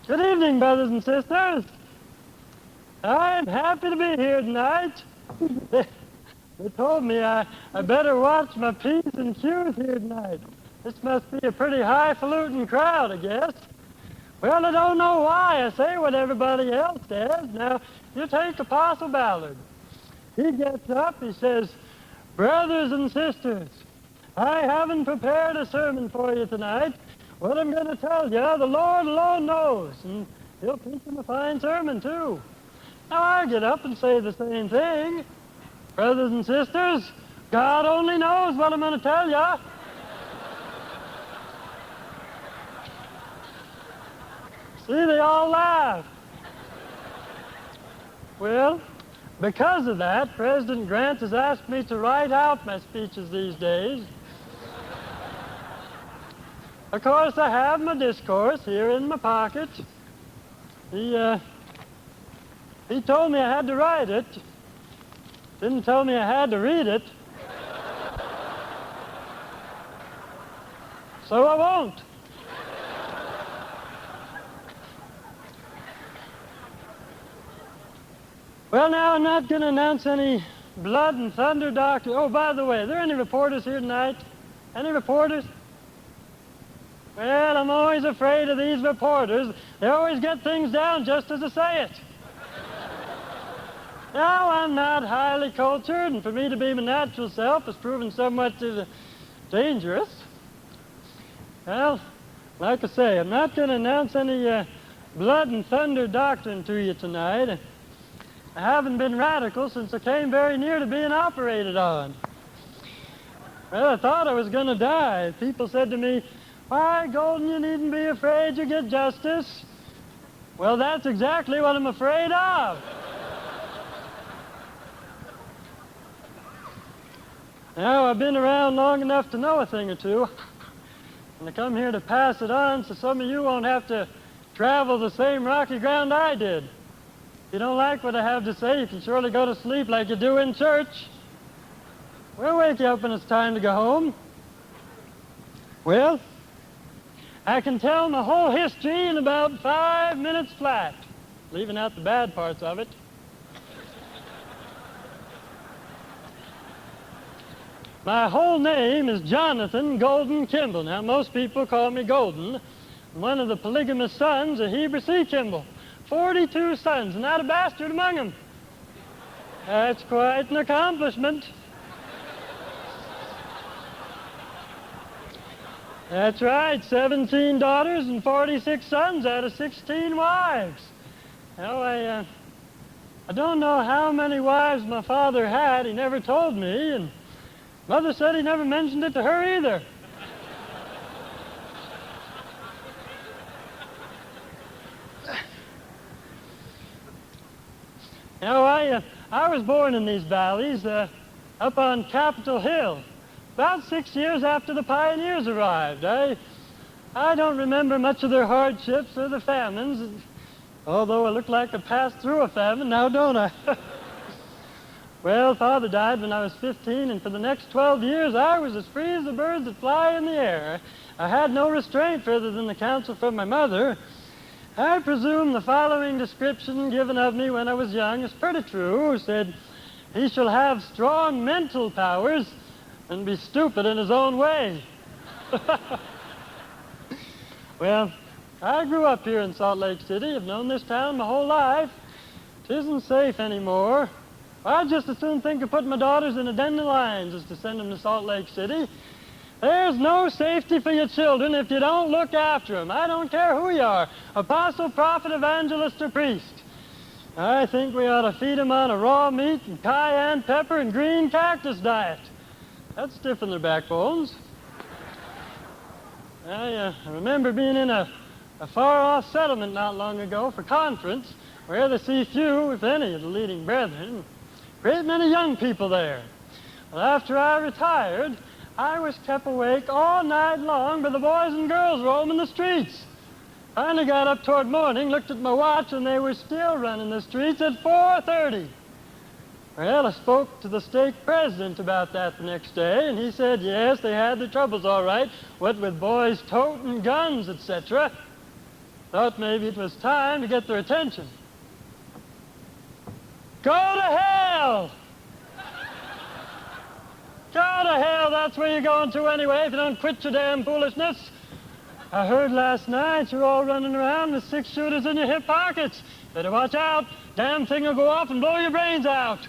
Good evening, brothers and sisters. I'm happy to be here tonight. They told me I better watch my P's and Q's here tonight. This must be a pretty highfalutin crowd, I guess. Well, I don't know why I say what everybody else says. Now, you take Apostle Ballard. He gets up, he says, "Brothers and sisters, I haven't prepared a sermon for you tonight. What I'm going to tell you, the Lord alone knows, and he'll preach him a fine sermon, too." Now, I get up and say the same thing. "Brothers and sisters, God only knows what I'm going to tell you." See, they all laugh. Well, because of that, President Grant has asked me to write out my speeches these days. Of course, I have my discourse here in my pocket. He told me I had to write it. Didn't tell me I had to read it. So I won't. Well, now, I'm not going to announce any blood and thunder doctrine. Oh, by the way, are there any reporters here tonight? Any reporters? Well, I'm always afraid of these reporters. They always get things down just as I say it. Now, I'm not highly cultured, and for me to be my natural self has proven somewhat dangerous. Well, like I say, I'm not going to announce any blood and thunder doctrine to you tonight. I haven't been radical since I came very near to being operated on. Well, I thought I was going to die. People said to me, "Why, Golden, you needn't be afraid you'll get justice." Well, that's exactly what I'm afraid of. Now, I've been around long enough to know a thing or two, and I come here to pass it on so some of you won't have to travel the same rocky ground I did. If you don't like what I have to say, you can surely go to sleep like you do in church. We'll wake you up when it's time to go home. Well, I can tell my whole history in about 5 minutes flat, leaving out the bad parts of it. My whole name is Jonathan Golden Kimball. Now, most people call me Golden. I'm one of the polygamous sons of Heber C. Kimball. 42 sons, and not a bastard among them. That's quite an accomplishment. That's right, 17 daughters and 46 sons out of 16 wives. Now, I don't know how many wives my father had. He never told me, and Mother said he never mentioned it to her either. Now, I was born in these valleys up on Capitol Hill, about 6 years after the pioneers arrived. I don't remember much of their hardships or the famines, although I look like I passed through a famine now, don't I? Well, Father died when I was 15, and for the next 12 years I was as free as the birds that fly in the air. I had no restraint further than the counsel from my mother. I presume the following description given of me when I was young is pretty true. It said, "He shall have strong mental powers and be stupid in his own way." Well, I grew up here in Salt Lake City. I've known this town my whole life. It isn't safe anymore. I'd just as soon think of putting my daughters in a den of lions as to send them to Salt Lake City. There's no safety for your children if you don't look after them. I don't care who you are, apostle, prophet, evangelist, or priest. I think we ought to feed them on a raw meat and cayenne pepper and green cactus diet. That'd stiffen their backbones. I remember being in a far-off settlement not long ago for conference where they see few, if any, of the leading brethren. Great many young people there. Well, after I retired, I was kept awake all night long by the boys and girls roaming the streets. Finally got up toward morning, looked at my watch, and they were still running the streets at 4:30. Well, I spoke to the stake president about that the next day, and he said, yes, they had their troubles all right, what with boys toting guns, etc. Thought maybe it was time to get their attention. Go to hell! Go to hell, that's where you're going to anyway if you don't quit your damn foolishness. I heard last night you're all running around with 6 shooters in your hip pockets. Better watch out. Damn thing will go off and blow your brains out.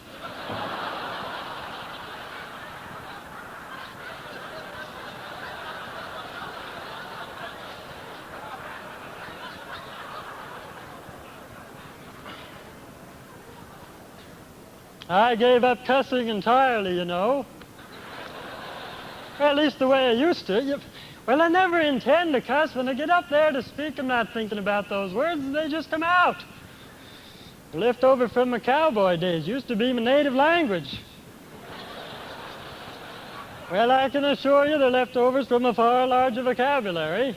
I gave up cussing entirely, you know. Well, at least the way I used to. Well, I never intend to cuss. When I get up there to speak, I'm not thinking about those words. They just come out. Left over from my cowboy days. Used to be my native language. Well, I can assure you they're leftovers from a far larger vocabulary.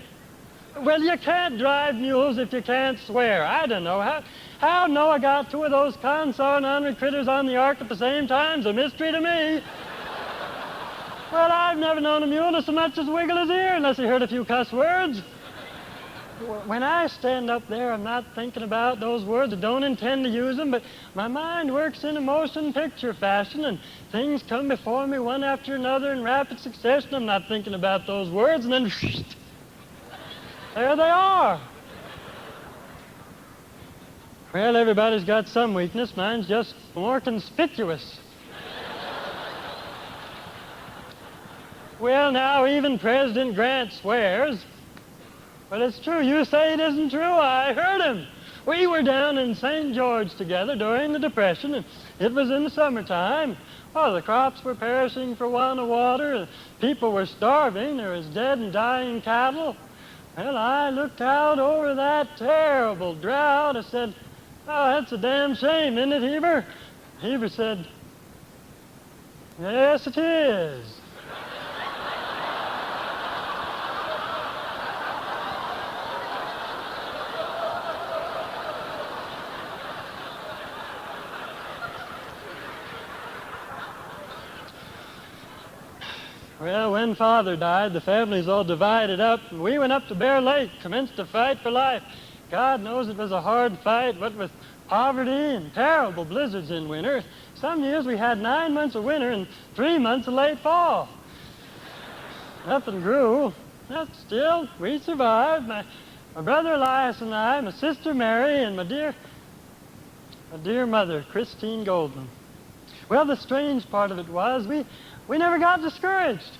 Well, you can't drive mules if you can't swear. I don't know. How Noah got 2 of those consort ornery critters on the ark at the same time's a mystery to me. Well, I've never known a mule to so much as wiggle his ear unless he heard a few cuss words. When I stand up there, I'm not thinking about those words. I don't intend to use them, but my mind works in a motion picture fashion, and things come before me one after another in rapid succession. I'm not thinking about those words, and then there they are. Well, everybody's got some weakness. Mine's just more conspicuous. Well, now even President Grant swears. But it's true. You say it isn't true. I heard him. We were down in St. George together during the Depression, and it was in the summertime. Oh, the crops were perishing for want of water. People were starving. There was dead and dying cattle. Well, I looked out over that terrible drought. I said, oh, that's a damn shame, isn't it, Heber? Heber said, yes, it is. Well, when Father died, the family's all divided up, and we went up to Bear Lake, commenced to fight for life. God knows it was a hard fight, what with poverty and terrible blizzards in winter. Some years we had 9 months of winter and 3 months of late fall. Nothing grew, but still, we survived. My brother Elias and I, my sister Mary, and my dear mother, Christine Goldman. Well, the strange part of it was we never got discouraged.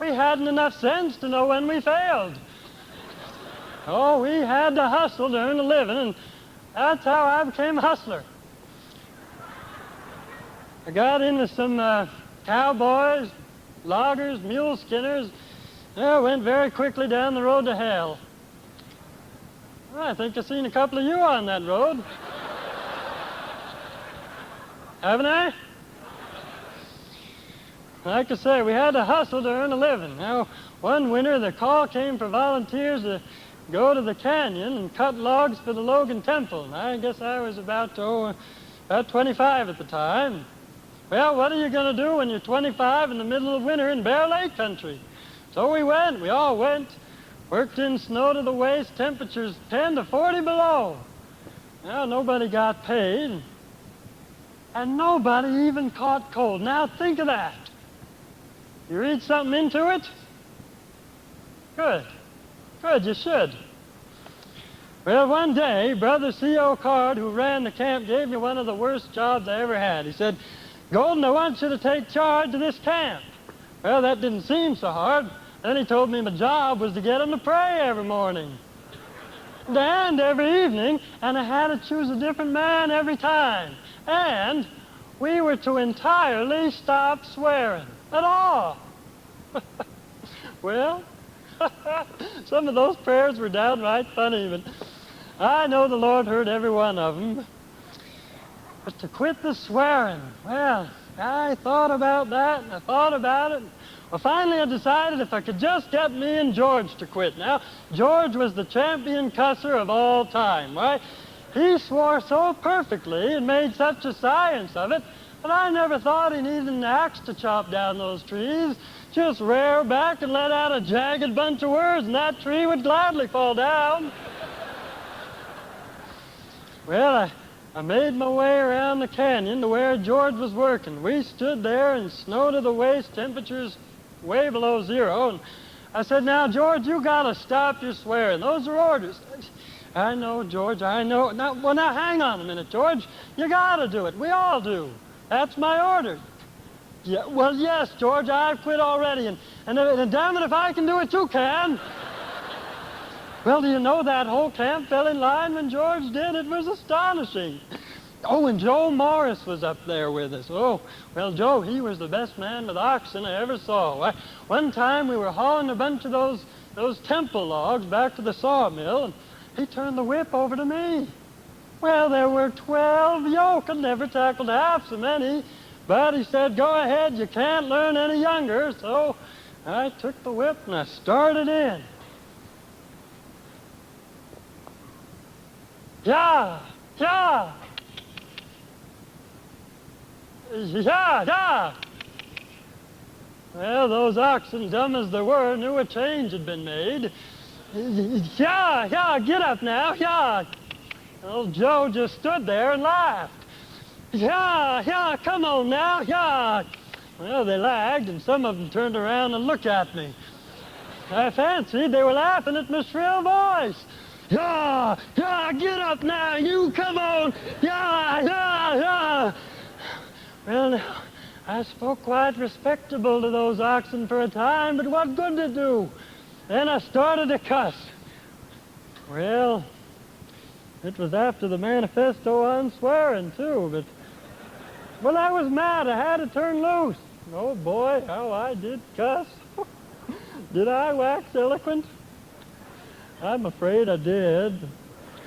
We hadn't enough sense to know when we failed. Oh, we had to hustle to earn a living, and that's how I became a hustler. I got into some cowboys, loggers, mule skinners. I went very quickly down the road to hell. Well, I think I've seen a couple of you on that road. Haven't I? Like I say, we had to hustle to earn a living. Now, one winter, the call came for volunteers to go to the canyon and cut logs for the Logan Temple. And I guess I was about 25 at the time. Well, what are you going to do when you're 25 in the middle of winter in Bear Lake country? So we all went, worked in snow to the waist, temperatures 10 to 40 below. Now, nobody got paid, and nobody even caught cold. Now, think of that. You read something into it? Good. Good, you should. Well, one day, Brother C.O. Card, who ran the camp, gave me one of the worst jobs I ever had. He said, Golden, I want you to take charge of this camp. Well, that didn't seem so hard. Then he told me my job was to get them to pray every morning and every evening, and I had to choose a different man every time. And we were to entirely stop swearing at all. Well, some of those prayers were downright funny, but I know the Lord heard every one of them. But to quit the swearing, well, I thought about that, and I thought about it. Well, finally I decided if I could just get me and George to quit. Now, George was the champion cusser of all time, right? He swore so perfectly and made such a science of it, but I never thought he needed an axe to chop down those trees. Just rear back and let out a jagged bunch of words, and that tree would gladly fall down. Well, I made my way around the canyon to where George was working. We stood there in snow to the waist, temperatures way below zero, and I said, now, George, you gotta stop your swearing. Those are orders. I know, George, I know. Now, hang on a minute, George. You gotta do it. We all do. That's my order. Yeah, well, yes, George, I've quit already, and damn it, if I can do it, you can. Well, do you know that whole camp fell in line when George did? It was astonishing. Oh, and Joe Morris was up there with us. Oh, well, Joe, he was the best man with oxen I ever saw. One time we were hauling a bunch of those temple logs back to the sawmill, and he turned the whip over to me. Well, there were 12 yoke and never tackled half so many, but he said, go ahead, you can't learn any younger. So I took the whip and I started in. Yeah, yeah. Yeah, yeah. Well, those oxen, dumb as they were, knew a change had been made. Yeah, yeah, get up now, yeah. Old Joe just stood there and laughed. Yeah, yeah, come on now, yeah. Well, they lagged, and some of them turned around and looked at me. I fancied they were laughing at my shrill voice. Yeah, yeah, get up now, you, come on. Yeah, yeah, yeah. Well, now, I spoke quite respectable to those oxen for a time, but what good did it do? Then I started to cuss. Well, it was after the manifesto on swearing, too, but... Well, I was mad. I had to turn loose. Oh, boy, how I did cuss. Did I wax eloquent? I'm afraid I did.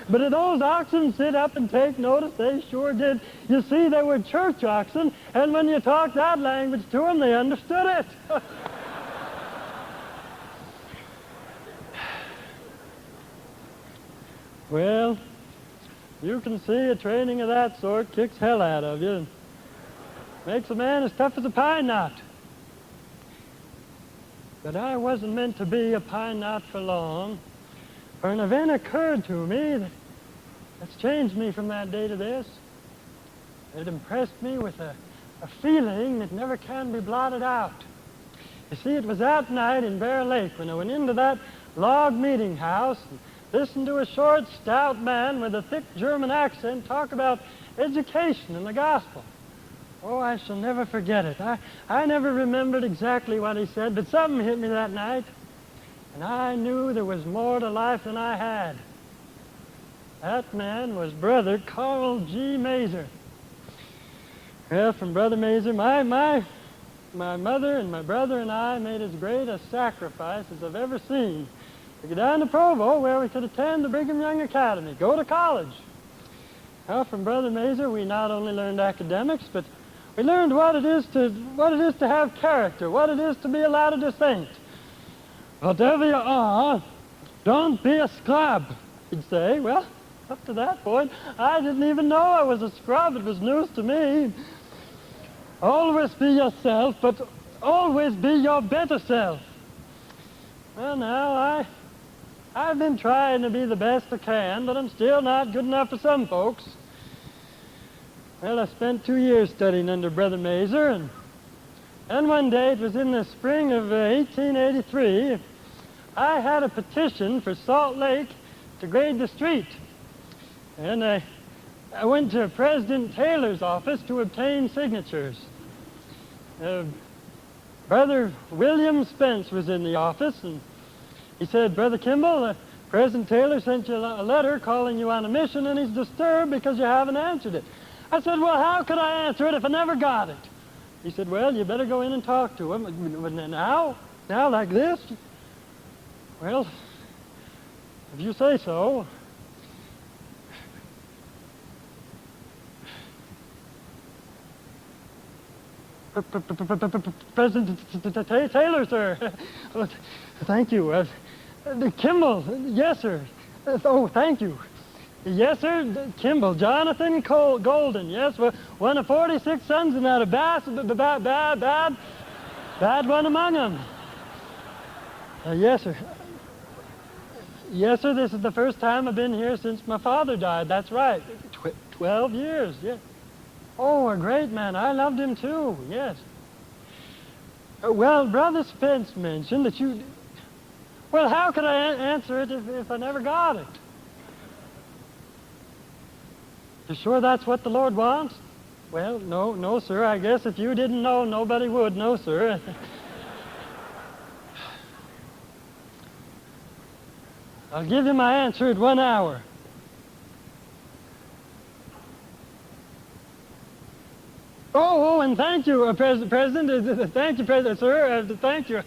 But did those oxen sit up and take notice? They sure did. You see, they were church oxen, and when you talked that language to them, they understood it. Well, you can see a training of that sort kicks hell out of you. Makes a man as tough as a pine knot. But I wasn't meant to be a pine knot for long. For an event occurred to me that's changed me from that day to this. It impressed me with a feeling that never can be blotted out. You see, it was that night in Bear Lake when I went into that log meeting house and listened to a short, stout man with a thick German accent talk about education and the gospel. Oh, I shall never forget it. I never remembered exactly what he said, but something hit me that night. And I knew there was more to life than I had. That man was Brother Carl G. Mazer. Well, from Brother Mazer, my mother and my brother and I made as great a sacrifice as I've ever seen to get down to Provo, where we could attend the Brigham Young Academy, go to college. Well, from Brother Mazer, we not only learned academics, but we learned what it is to have character, what it is to be a Latter-day Saint. Whatever you are, don't be a scrub, he'd say. Well, up to that point, I didn't even know I was a scrub. It was news to me. Always be yourself, but always be your better self. Well, now, I've been trying to be the best I can, but I'm still not good enough for some folks. Well, I spent 2 years studying under Brother Mazer, and one day, it was in the spring of 1883, I had a petition for Salt Lake to grade the street. And I went to President Taylor's office to obtain signatures. Brother William Spence was in the office, and he said, Brother Kimball, President Taylor sent you a letter calling you on a mission, and he's disturbed because you haven't answered it. I said, well, how could I answer it if I never got it? He said, well, you better go in and talk to him. Now, like this? Well, if you say so. President Taylor, sir. Thank you. Kimball, yes, sir. Oh, thank you. Yes, sir. Kimball, Jonathan Golden. Yes, one of 46 sons and not a bad one among them. Yes, sir. Yes, sir. This is the first time I've been here since my father died. That's right. 12 years, yes. Oh, a great man. I loved him too, yes. Well, Brother Spence mentioned that you... Well, how could I answer it if I never got it? You sure that's what the Lord wants? Well, no, sir. I guess if you didn't know, nobody would know, sir. I'll give you my answer at 1 hour. Oh, and thank you, President. Thank you, President, sir. Thank you.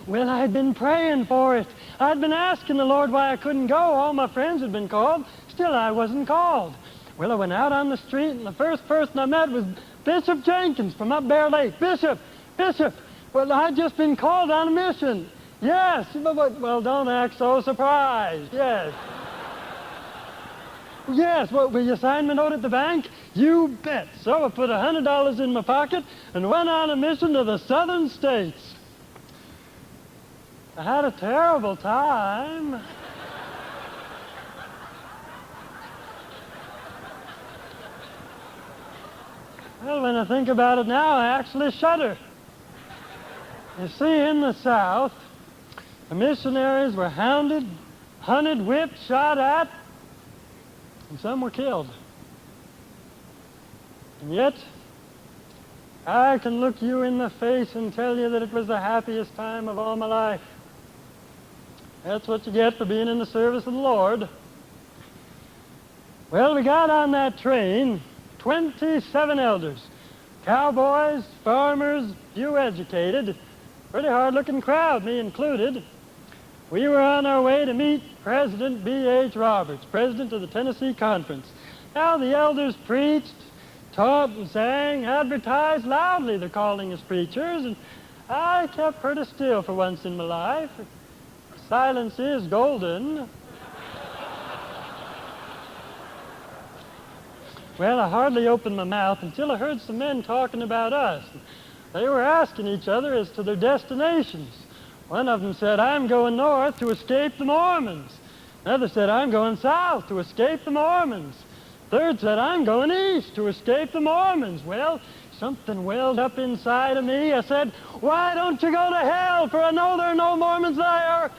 Well, I'd been praying for it. I'd been asking the Lord why I couldn't go. All my friends had been called. Still, I wasn't called. Well, I went out on the street, and the first person I met was Bishop Jenkins from up Bear Lake. Bishop. Well, I'd just been called on a mission. Yes. Well, don't act so surprised. Yes. Yes, well, will you sign my note at the bank? You bet. So I put $100 in my pocket and went on a mission to the southern states. I had a terrible time. Well, when I think about it now, I actually shudder. You see, in the South, the missionaries were hounded, hunted, whipped, shot at, and some were killed. And yet, I can look you in the face and tell you that it was the happiest time of all my life. That's what you get for being in the service of the Lord. Well, we got on that train, 27 elders, cowboys, farmers, few educated, pretty hard-looking crowd, me included. We were on our way to meet President B.H. Roberts, president of the Tennessee Conference. Now, the elders preached, taught, and sang, advertised loudly their calling as preachers, and I kept pretty still for once in my life. Silence is golden. Well, I hardly opened my mouth until I heard some men talking about us. They were asking each other as to their destinations. One of them said, "I'm going north to escape the Mormons." Another said, "I'm going south to escape the Mormons." Third said, "I'm going east to escape the Mormons." Well, something welled up inside of me. I said, "Why don't you go to hell? For I know there are no Mormons there."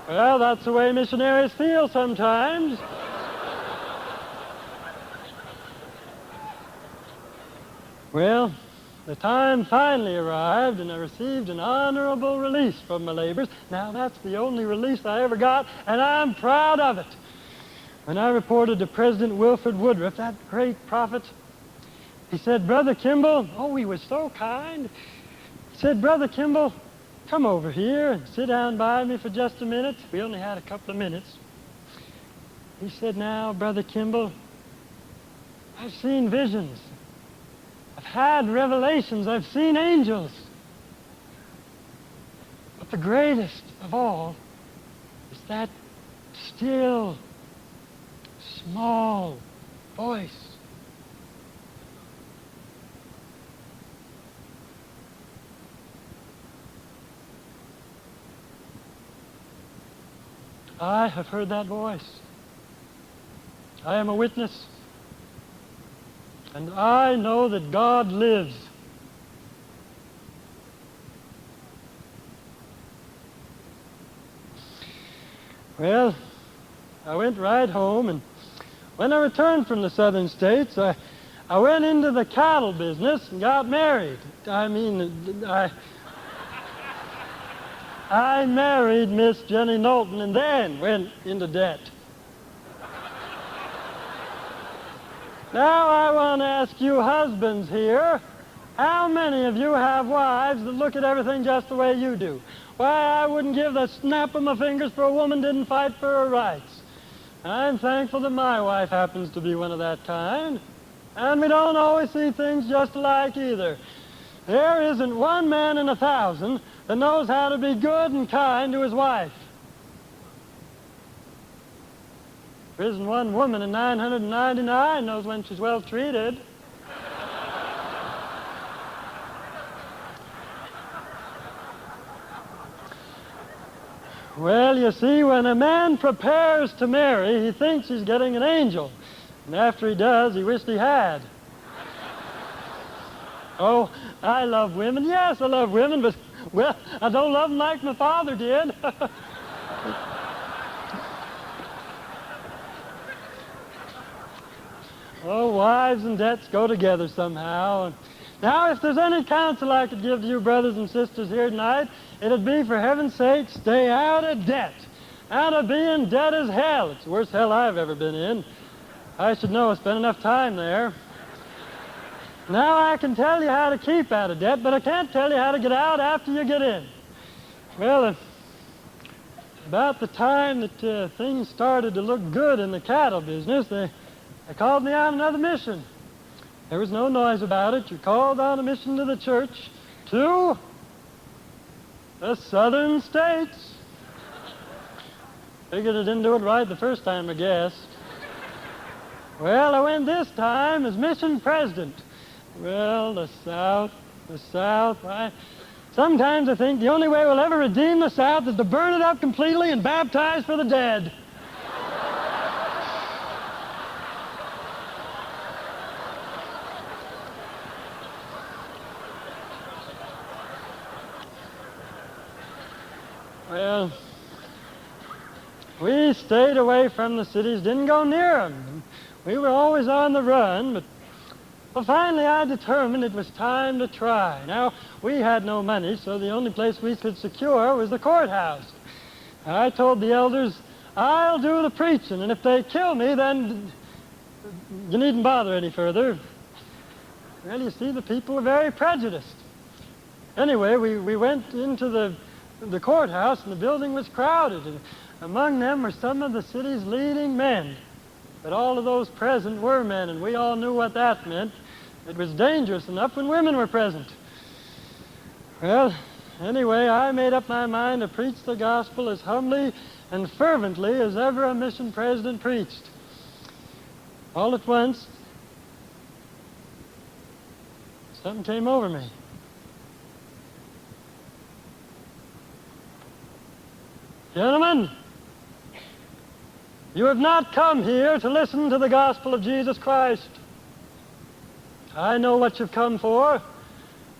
Well, that's the way missionaries feel sometimes. Well, the time finally arrived, and I received an honorable release from my labors. Now, that's the only release I ever got, and I'm proud of it. When I reported to President Wilford Woodruff, that great prophet, he said, "Brother Kimball," oh, he was so kind. He said, "Brother Kimball, come over here and sit down by me for just a minute." We only had a couple of minutes. He said, "Now, Brother Kimball, I've seen visions. I've had revelations. I've seen angels. But the greatest of all is that still, small voice. I have heard that voice. I am a witness. And I know that God lives. Well, I went right home, and when I returned from the southern states, I went into the cattle business and got married. I married Miss Jenny Knowlton and then went into debt. Now I want to ask you husbands here, how many of you have wives that look at everything just the way you do? Why, I wouldn't give the snap of my fingers for a woman didn't fight for her rights. I'm thankful that my wife happens to be one of that kind. And we don't always see things just alike either. There isn't one man in 1,000 that knows how to be good and kind to his wife. There isn't one woman in 999 knows when she's well treated. Well, you see, when a man prepares to marry, he thinks he's getting an angel. And after he does, he wished he had. Oh, I love women. Yes, I love women, but, well, I don't love them like my father did. Oh, wives and debts go together somehow. Now, if there's any counsel I could give to you brothers and sisters here tonight, it'd be, for heaven's sake, stay out of debt. Out of being debt as hell. It's the worst hell I've ever been in. I should know. I spent enough time there. Now I can tell you how to keep out of debt, but I can't tell you how to get out after you get in. Well, about the time that things started to look good in the cattle business, they called me on another mission. There was no noise about it. You called on a mission to the church to the southern states. Figured I didn't do it right the first time, I guess. Well, I went this time as mission president. Well, the South. Sometimes I think the only way we'll ever redeem the South is to burn it up completely and baptize for the dead. Well, we stayed away from the cities, didn't go near them. We were always on the run, but well, finally I determined it was time to try. Now, we had no money, so the only place we could secure was the courthouse. I told the elders, I'll do the preaching, and if they kill me, then you needn't bother any further. Well, you see, the people are very prejudiced. Anyway, we went into the courthouse, and the building was crowded, and among them were some of the city's leading men. But all of those present were men, and we all knew what that meant. It was dangerous enough when women were present. Well, anyway, I made up my mind to preach the gospel as humbly and fervently as ever a mission president preached. All at once, something came over me. Gentlemen, you have not come here to listen to the gospel of Jesus Christ. I know what you've come for.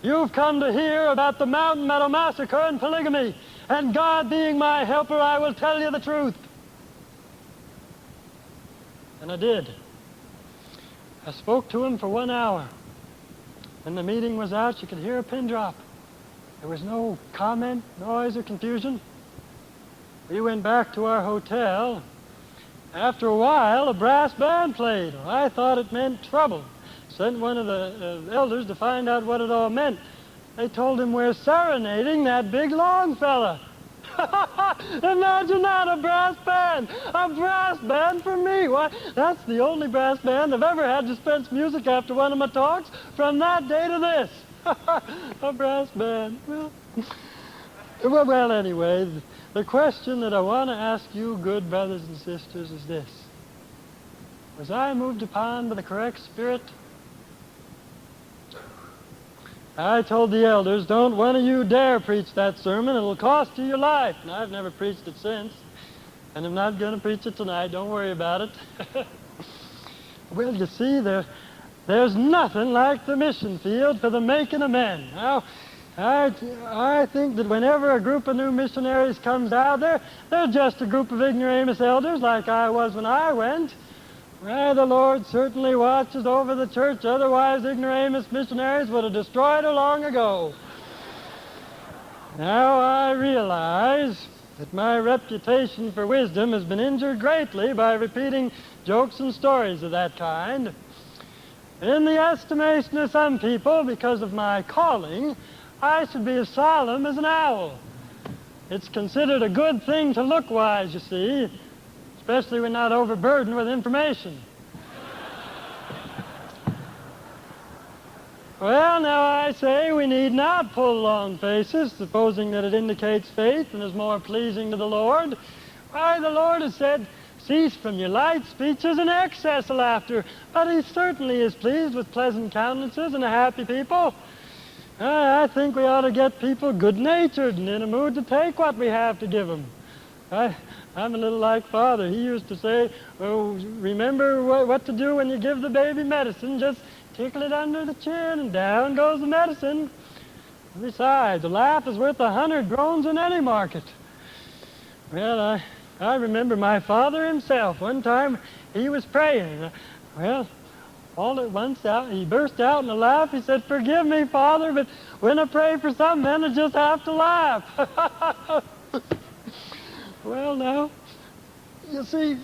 You've come to hear about the Mountain Meadow Massacre and polygamy. And God being my helper, I will tell you the truth. And I did. I spoke to him for 1 hour. When the meeting was out, you could hear a pin drop. There was no comment, noise, or confusion. We went back to our hotel. After a while, a brass band played. I thought it meant trouble. Sent one of the elders to find out what it all meant. They told him we're serenading that big long fella. Imagine that, a brass band! A brass band for me! Why, that's the only brass band I've ever had dispense music after one of my talks from that day to this. A brass band. Well, anyway, the question that I want to ask you, good brothers and sisters, is this. Was I moved upon by the correct spirit? I told the elders, don't one of you dare preach that sermon. It'll cost you your life. And I've never preached it since. And I'm not going to preach it tonight. Don't worry about it. Well, you see, there's nothing like the mission field for the making of men. Now, I think that whenever a group of new missionaries comes out there, they're just a group of ignoramus elders like I was when I went. Well, the Lord certainly watches over the church, otherwise ignoramus missionaries would have destroyed her long ago. Now I realize that my reputation for wisdom has been injured greatly by repeating jokes and stories of that kind. In the estimation of some people, because of my calling, I should be as solemn as an owl. It's considered a good thing to look wise, you see, especially when not overburdened with information. Well, now I say we need not pull long faces, supposing that it indicates faith and is more pleasing to the Lord. Why, the Lord has said, cease from your light speeches and excess of laughter, but he certainly is pleased with pleasant countenances and a happy people. I think we ought to get people good-natured and in a mood to take what we have to give them. I'm a little like Father. He used to say, oh, remember what to do when you give the baby medicine. Just tickle it under the chin and down goes the medicine. Besides, a laugh is worth 100 groans in any market. Well, I remember my father himself. One time he was praying. Well, all at once he burst out in a laugh. He said, "Forgive me, Father, but when I pray for some men, I just have to laugh." Well, now, you see,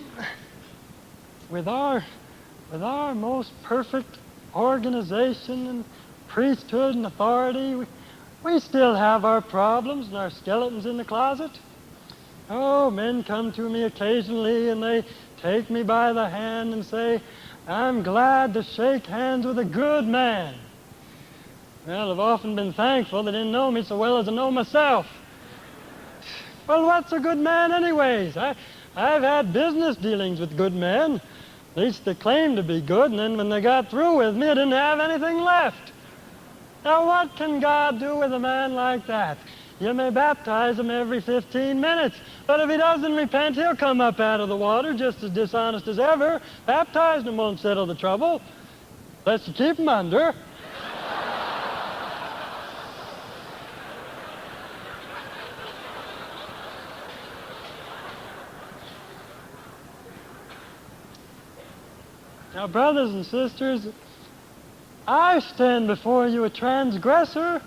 with our most perfect organization and priesthood and authority, we still have our problems and our skeletons in the closet. Oh, men come to me occasionally and they take me by the hand and say, "I'm glad to shake hands with a good man." Well, I've often been thankful they didn't know me so well as I know myself. Well, what's a good man anyways? I've had business dealings with good men. At least they claimed to be good, and then when they got through with me, I didn't have anything left. Now, what can God do with a man like that? You may baptize him every 15 minutes, but if he doesn't repent, he'll come up out of the water just as dishonest as ever. Baptizing him won't settle the trouble, unless you keep him under. Now, brothers and sisters, I stand before you a transgressor,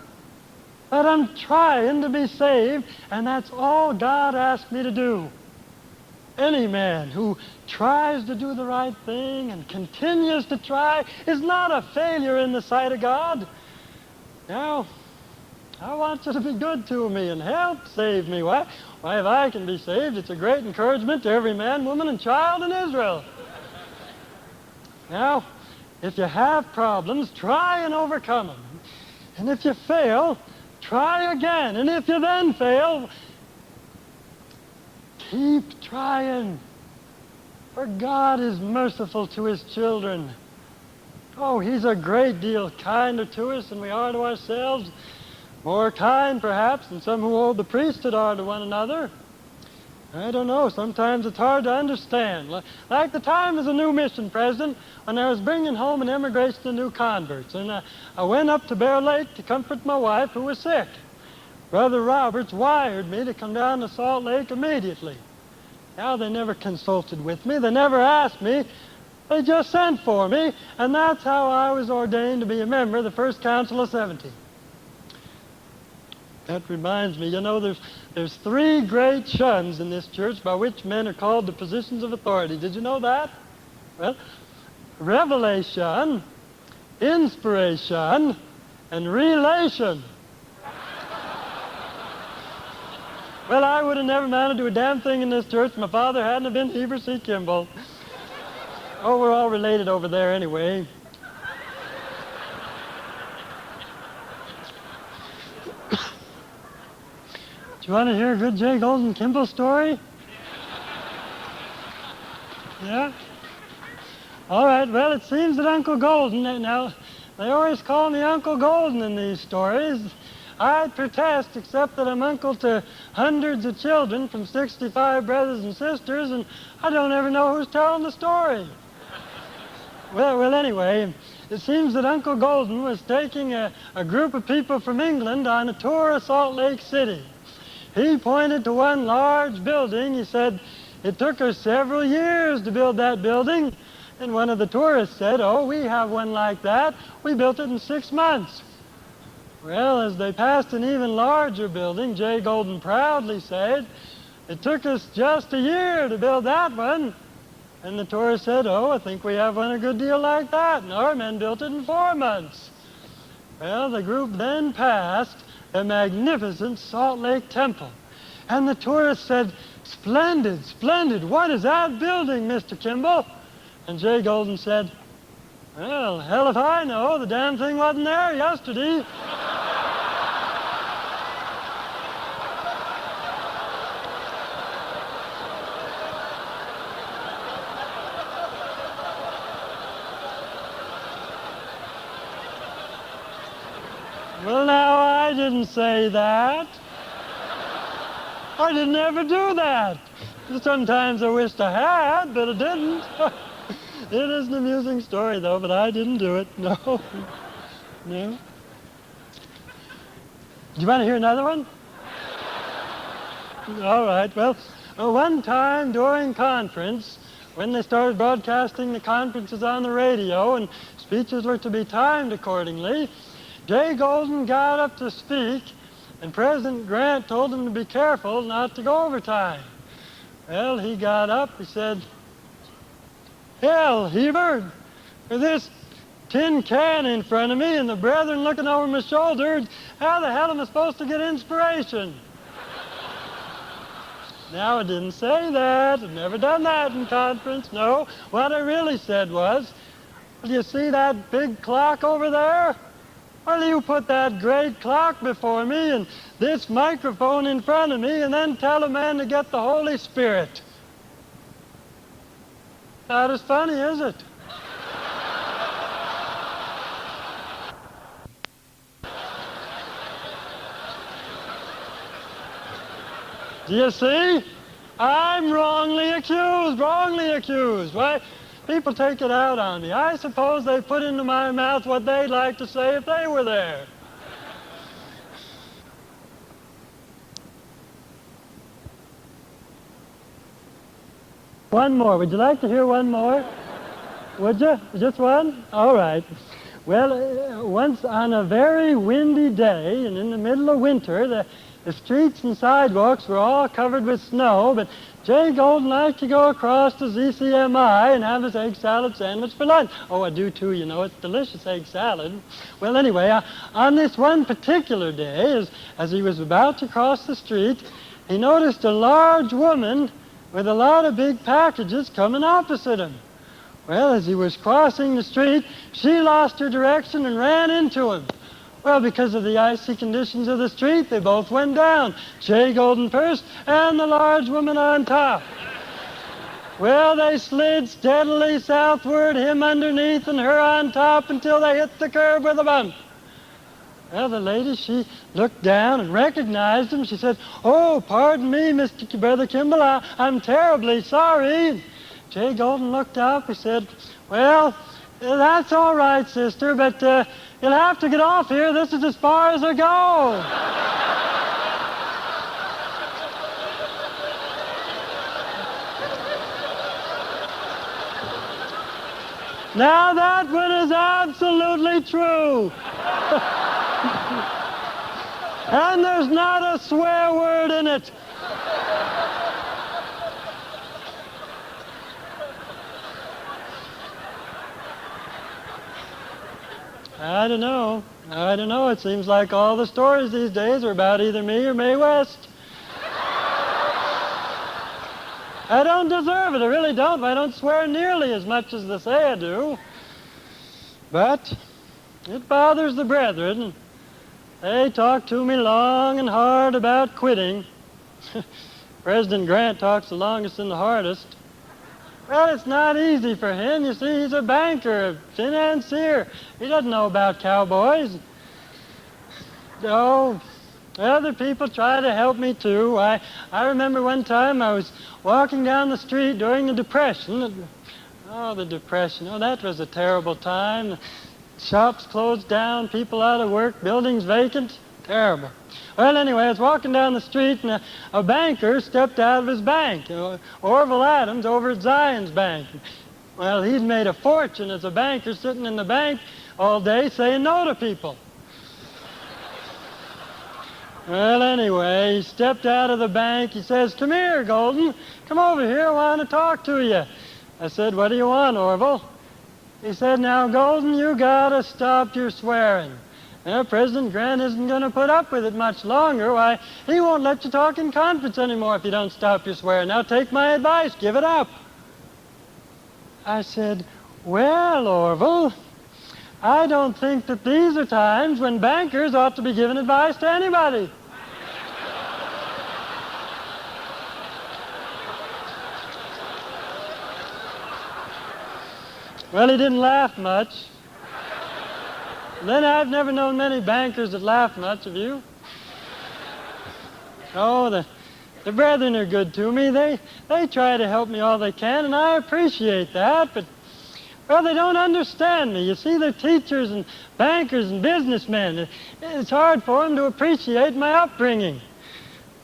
but I'm trying to be saved, and that's all God asked me to do. Any man who tries to do the right thing and continues to try is not a failure in the sight of God. Now, I want you to be good to me and help save me. Why, if I can be saved, it's a great encouragement to every man, woman, and child in Israel. Now, if you have problems, try and overcome them. And if you fail, try again. And if you then fail, keep trying. For God is merciful to his children. Oh, he's a great deal kinder to us than we are to ourselves. More kind, perhaps, than some who hold the priesthood are to one another. I don't know. Sometimes it's hard to understand. Like the time as a new mission president, when I was bringing home an immigration of new converts. And I went up to Bear Lake to comfort my wife who was sick. Brother Roberts wired me to come down to Salt Lake immediately. Now, they never consulted with me. They never asked me. They just sent for me. And that's how I was ordained to be a member of the First Council of 70. That reminds me, you know, there's 3 great shuns in this church by which men are called to positions of authority. Did you know that? Well, revelation, inspiration, and relation. Well, I would have never amounted to a damn thing in this church if my father hadn't have been Heber C. Kimball. Oh, we're all related over there anyway. You want to hear a good J. Golden Kimball story? Yeah? All right, well, it seems that Uncle Golden, now, they always call me Uncle Golden in these stories. I protest, except that I'm uncle to hundreds of children from 65 brothers and sisters, and I don't ever know who's telling the story. Well, anyway, it seems that Uncle Golden was taking a group of people from England on a tour of Salt Lake City. He pointed to one large building. He said, "It took us several years to build that building." And one of the tourists said, "Oh, we have one like that. We built it in 6 months." Well, as they passed an even larger building, J. Golden proudly said, "It took us just a year to build that one." And the tourist said, "Oh, I think we have one a good deal like that, and our men built it in 4 months." Well, the group then passed a magnificent Salt Lake Temple. And the tourist said, "Splendid, splendid. What is that building, Mr. Kimball?" And J. Golden said, "Well, hell if I know. The damn thing wasn't there yesterday." Well, now, I didn't say that. I didn't ever do that. Sometimes I wished I had, but I didn't. It is an amusing story, though, but I didn't do it. No. No. Do you want to hear another one? All right. Well, one time during conference, when they started broadcasting the conferences on the radio and speeches were to be timed accordingly, Jay Golden got up to speak, and President Grant told him to be careful not to go over time. Well, he got up, he said, "Hell, Heber, with this tin can in front of me and the brethren looking over my shoulder, how the hell am I supposed to get inspiration?" Now, I didn't say that. I've never done that in conference. No, what I really said was, "Do you see that big clock over there? Well, you put that great clock before me and this microphone in front of me and then tell a man to get the Holy Spirit." Not as funny, is it? Do you see? I'm wrongly accused, wrongly accused. Why, people take it out on me. I suppose they put into my mouth what they'd like to say if they were there. One more. Would you like to hear one more? Would you? Just one? All right. Well, once on a very windy day and in the middle of winter, the streets and sidewalks were all covered with snow, but Jay Golden liked to go across to ZCMI and have his egg salad sandwich for lunch. Oh, I do too, you know. It's delicious egg salad. Well, anyway, on this one particular day, as he was about to cross the street, he noticed a large woman with a lot of big packages coming opposite him. Well, as he was crossing the street, she lost her direction and ran into him. Well, because of the icy conditions of the street, they both went down. Jay Golden first and the large woman on top. Well, they slid steadily southward, him underneath and her on top, until they hit the curb with a bump. Well, the lady, she looked down and recognized him. She said, "Oh, pardon me, Brother Kimball, I'm terribly sorry." Jay Golden looked up. He said, "Well, that's all right, sister, but you'll have to get off here. This is as far as I go." Now, that one is absolutely true. And there's not a swear word in it. I don't know. I don't know. It seems like all the stories these days are about either me or Mae West. I don't deserve it. I really don't. I don't swear nearly as much as they say I do. But it bothers the brethren. They talk to me long and hard about quitting. President Grant talks the longest and the hardest. Well, it's not easy for him. You see, he's a banker, a financier. He doesn't know about cowboys. Oh, other people try to help me too. I remember one time I was walking down the street during the Depression. Oh, the Depression. Oh, that was a terrible time. Shops closed down, people out of work, buildings vacant. Terrible. Well, anyway, I was walking down the street and a banker stepped out of his bank. Orville Adams over at Zion's Bank. Well, he'd made a fortune as a banker sitting in the bank all day saying no to people. Well, anyway, he stepped out of the bank. He says, "Come here, Golden. Come over here. I want to talk to you." I said, "What do you want, Orville?" He said, "Now, Golden, you got to stop your swearing. Now, President Grant isn't going to put up with it much longer. Why, he won't let you talk in conference anymore if you don't stop your swearing. Now, take my advice. Give it up." I said, "Well, Orville, I don't think that these are times when bankers ought to be giving advice to anybody." Well, he didn't laugh much. And then I've never known many bankers that laugh much of you. Oh, the brethren are good to me. They try to help me all they can, and I appreciate that, but, well, they don't understand me. You see, they're teachers and bankers and businessmen. It's hard for them to appreciate my upbringing.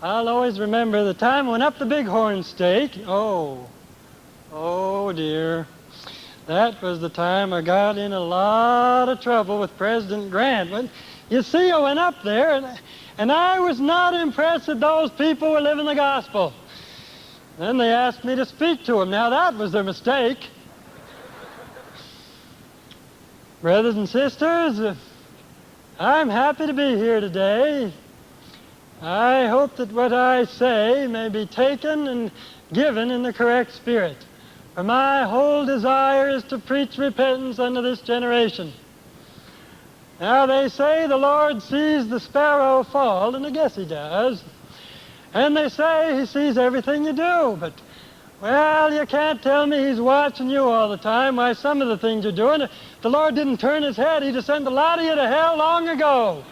I'll always remember the time I went up the Bighorn Steak. Oh dear. That was the time I got in a lot of trouble with President Grant. But you see, I went up there, and I was not impressed that those people were living the gospel. Then they asked me to speak to them. Now, that was their mistake. Brothers and sisters, I'm happy to be here today. I hope that what I say may be taken and given in the correct spirit. For my whole desire is to preach repentance unto this generation. Now, they say the Lord sees the sparrow fall, and I guess he does. And they say he sees everything you do, but, well, you can't tell me he's watching you all the time. Why, some of the things you're doing, if the Lord didn't turn his head, he'd have sent a lot of you to hell long ago.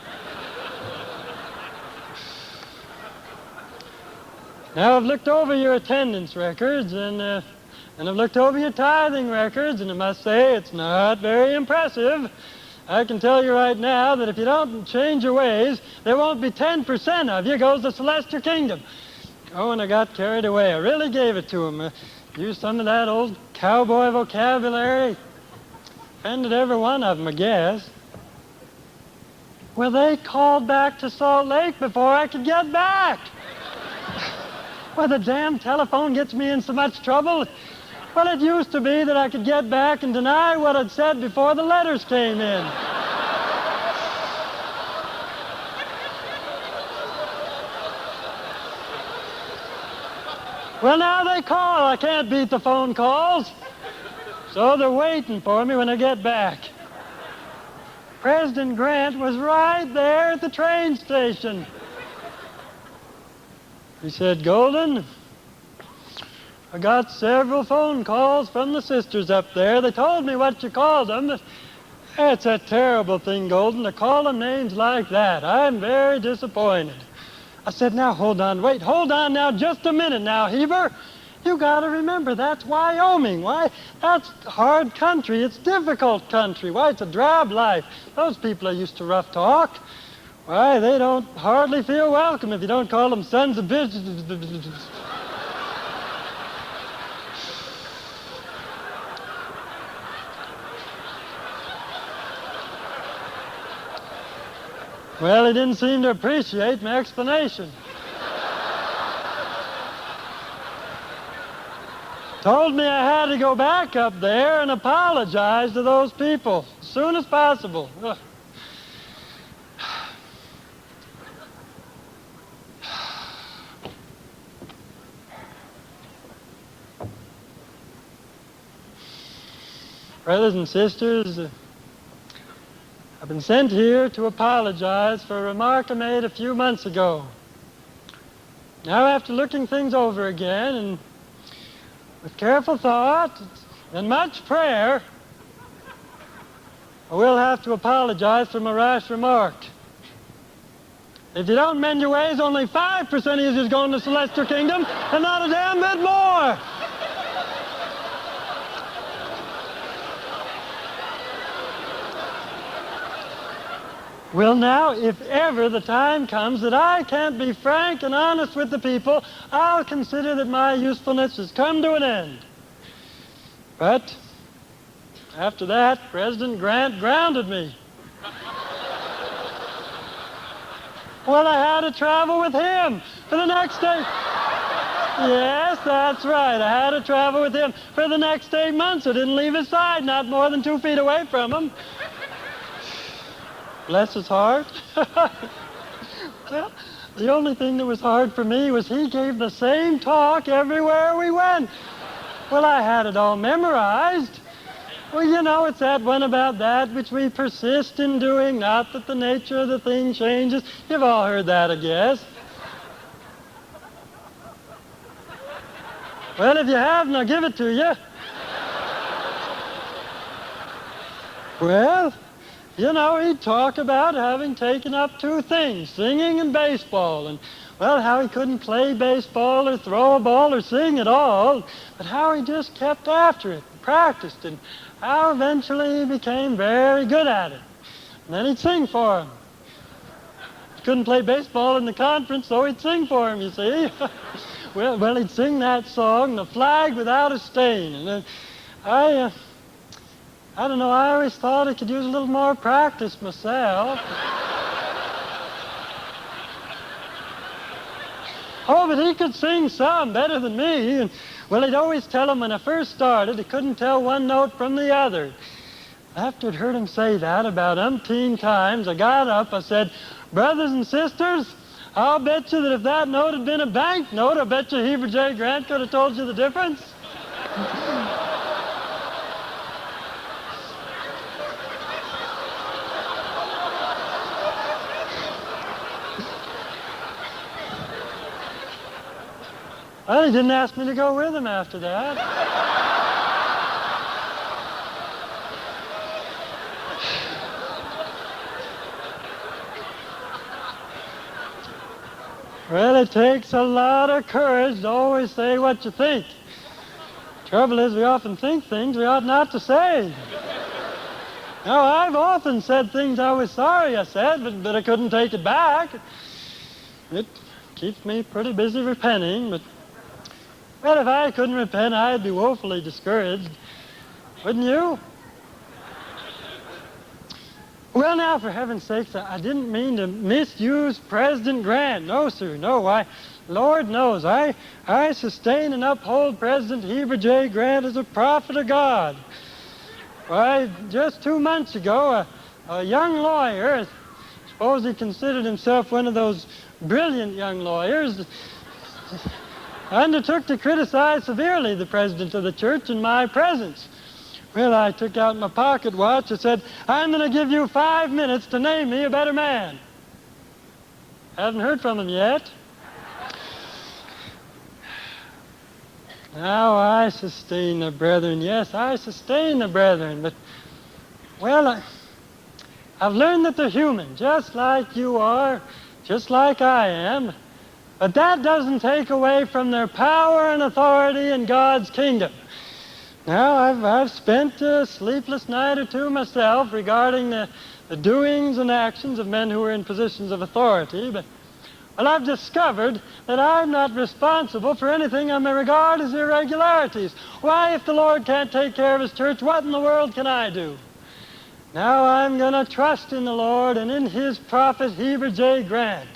Now, I've looked over your attendance records, and I've looked over your tithing records, and I must say it's not very impressive. I can tell you right now that if you don't change your ways, there won't be 10% of you goes to the celestial kingdom. Oh, and I got carried away. I really gave it to him. Used some of that old cowboy vocabulary. Offended every one of them, I guess. Well, they called back to Salt Lake before I could get back. Well, the damn telephone gets me in so much trouble. Well, it used to be that I could get back and deny what I'd said before the letters came in. Well, now they call. I can't beat the phone calls. So they're waiting for me when I get back. President Grant was right there at the train station. He said, "Golden, I got several phone calls from the sisters up there. They told me what you called them. It's a terrible thing, Golden, to call them names like that. I'm very disappointed." I said, "Now, hold on. Wait, hold on now just a minute now, Heber. You got to remember, that's Wyoming. Why, that's hard country. It's difficult country. Why, it's a drab life. Those people are used to rough talk. Why, they don't hardly feel welcome if you don't call them sons of bitches." Well, he didn't seem to appreciate my explanation. Told me I had to go back up there and apologize to those people as soon as possible. Ugh. Brothers and sisters, I've been sent here to apologize for a remark I made a few months ago. Now, after looking things over again and with careful thought and much prayer, I will have to apologize for my rash remark. If you don't mend your ways, only 5% of you is going to the celestial kingdom, and not a damn bit more. Well, now, if ever the time comes that I can't be frank and honest with the people, I'll consider that my usefulness has come to an end. But after that, President Grant grounded me. Well, I had to travel with him for the next 8... Yes, that's right. I had to travel with him for the next 8 months. I didn't leave his side, not more than 2 feet away from him. Bless his heart. Well, the only thing that was hard for me was he gave the same talk everywhere we went. Well, I had it all memorized. Well, you know, it's that one about that which we persist in doing, not that the nature of the thing changes. You've all heard that, I guess. Well, if you haven't, I'll give it to you. Well, You know, he'd talk about having taken up two things, singing and baseball, and, well, how he couldn't play baseball or throw a ball or sing at all, but how he just kept after it, and practiced, and how eventually he became very good at it. And then he'd sing for him. He couldn't play baseball in the conference, so he'd sing for him, you see. Well, he'd sing that song, "The Flag Without a Stain," and I don't know, I always thought I could use a little more practice myself. Oh, but he could sing some better than me. And, well, he'd always tell him when I first started, he couldn't tell one note from the other. After I'd heard him say that about umpteen times, I got up, I said, "Brothers and sisters, I'll bet you that if that note had been a bank note, I bet you Heber J. Grant could have told you the difference." Well, he didn't ask me to go with him after that. Well, it takes a lot of courage to always say what you think. Trouble is, we often think things we ought not to say. Now, I've often said things I was sorry I said, but I couldn't take it back. It keeps me pretty busy repenting, but, well, if I couldn't repent, I'd be woefully discouraged. Wouldn't you? Well, now, for heaven's sakes, I didn't mean to misuse President Grant. No, sir, no. Why, Lord knows, I sustain and uphold President Heber J. Grant as a prophet of God. Why, just 2 months ago, a young lawyer, I suppose he considered himself one of those brilliant young lawyers, undertook to criticize severely the president of the church in my presence. Well, I took out my pocket watch and said, "I'm going to give you 5 minutes to name me a better man." Haven't heard from him yet. Now I sustain the brethren. Yes, I sustain the brethren. But, well, I've learned that they're human, just like you are, just like I am. But that doesn't take away from their power and authority in God's kingdom. Now, I've spent a sleepless night or two myself regarding the doings and actions of men who are in positions of authority, but, well, I've discovered that I'm not responsible for anything I may regard as irregularities. Why, if the Lord can't take care of His church, what in the world can I do? Now I'm going to trust in the Lord and in His prophet Heber J. Grant.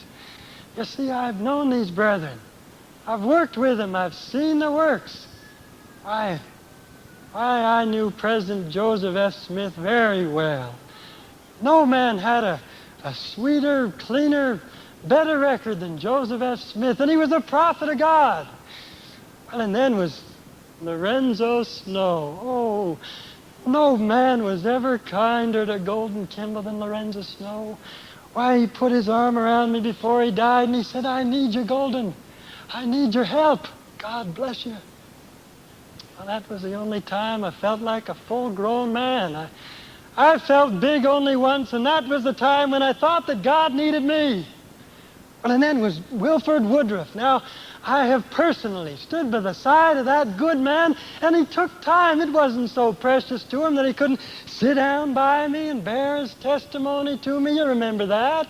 You see, I've known these brethren. I've worked with them. I've seen their works. Why, I knew President Joseph F. Smith very well. No man had a sweeter, cleaner, better record than Joseph F. Smith, and he was a prophet of God. Well, and then was Lorenzo Snow. Oh, no man was ever kinder to Golden Kimball than Lorenzo Snow. Why, he put his arm around me before he died, and he said, "I need you, Golden. I need your help. God bless you." Well, that was the only time I felt like a full-grown man. I felt big only once, and that was the time when I thought that God needed me. Well, and then was Wilford Woodruff. Now, I have personally stood by the side of that good man, and he took time. It wasn't so precious to him that he couldn't sit down by me and bear his testimony to me. You remember that?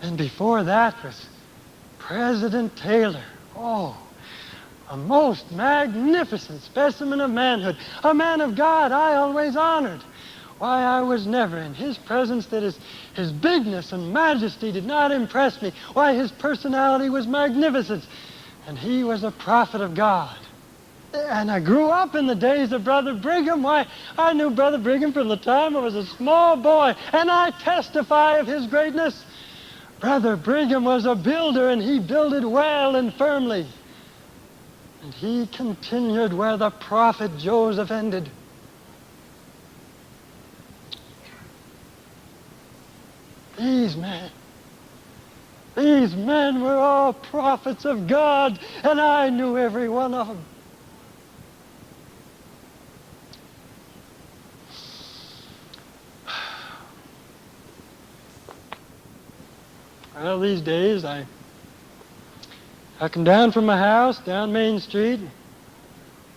And before that was President Taylor. Oh, a most magnificent specimen of manhood, a man of God I always honored. Why, I was never in his presence that his bigness and majesty did not impress me. Why, his personality was magnificent, and he was a prophet of God. And I grew up in the days of Brother Brigham. Why, I knew Brother Brigham from the time I was a small boy, and I testify of his greatness. Brother Brigham was a builder, and he builded well and firmly. And he continued where the prophet Joseph ended. These men were all prophets of God, and I knew every one of them. Well, these days I come down from my house, down Main Street,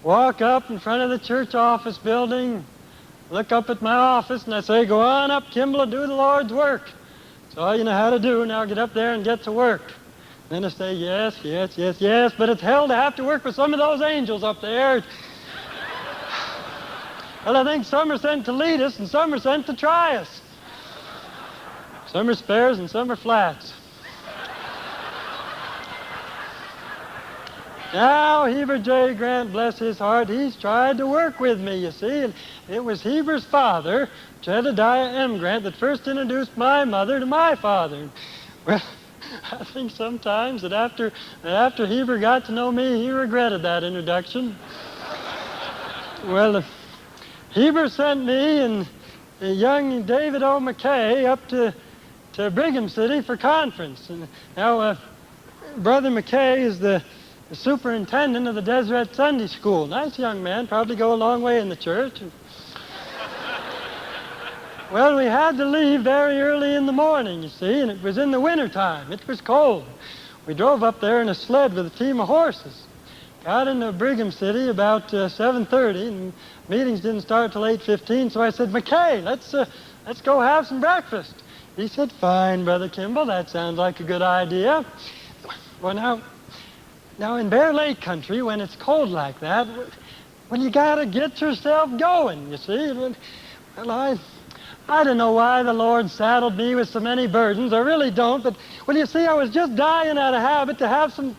walk up in front of the church office building, look up at my office, and I say, "Go on up, Kimball, and do the Lord's work. That's all you know how to do. Now get up there and get to work." Then I say, "Yes, yes, yes, yes, but it's hell to have to work with some of those angels up there." Well, I think some are sent to lead us and some are sent to try us. Some are spares and some are flats. Now, Heber J. Grant, bless his heart, he's tried to work with me, you see. And it was Heber's father, Jedediah M. Grant, that first introduced my mother to my father. Well, I think sometimes that after Heber got to know me, he regretted that introduction. Well, Heber sent me and young David O. McKay up to Brigham City for conference. And now, Brother McKay is the superintendent of the Deseret Sunday School. Nice young man, probably go a long way in the church. Well, we had to leave very early in the morning, you see, and it was in the wintertime. It was cold. We drove up there in a sled with a team of horses. Got into Brigham City about 7:30, and meetings didn't start till 8:15, so I said, "McKay, let's go have some breakfast." He said, "Fine, Brother Kimball, that sounds like a good idea." Well, now in Bear Lake country, when it's cold like that, when you gotta get yourself going, you see. Well, I don't know why the Lord saddled me with so many burdens. I really don't, but well, you see, I was just dying out of habit to have some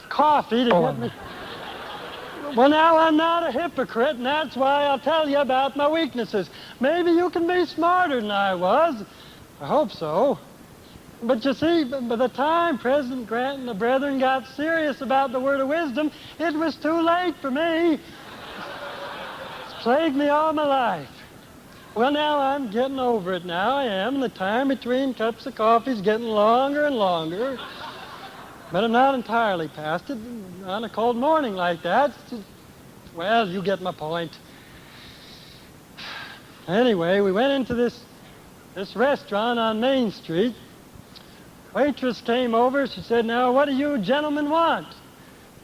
coffee to get me. Well, now I'm not a hypocrite, and that's why I'll tell you about my weaknesses. Maybe you can be smarter than I was. I hope so. But you see, by the time President Grant and the brethren got serious about the word of wisdom, it was too late for me. It's plagued me all my life. Well, now I'm getting over it now, I am. The time between cups of coffee is getting longer and longer. But I'm not entirely past it. On a cold morning like that, well, you get my point. Anyway, we went into this restaurant on Main Street. Waitress came over. She said, "Now, what do you gentlemen want?"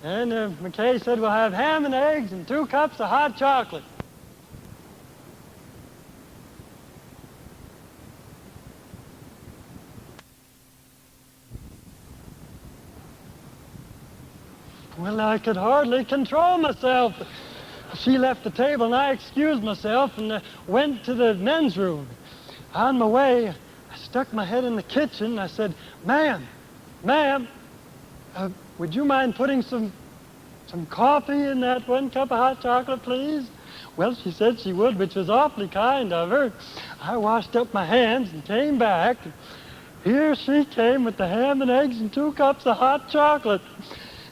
And McKay said, "We'll have ham and eggs and 2 cups of hot chocolate." Well, I could hardly control myself. She left the table, and I excused myself and went to the men's room. On my way, I stuck my head in the kitchen, and I said, Ma'am, would you mind putting some coffee in that 1 cup of hot chocolate, please?" Well, she said she would, which was awfully kind of her. I washed up my hands and came back. Here she came with the ham and eggs and 2 cups of hot chocolate.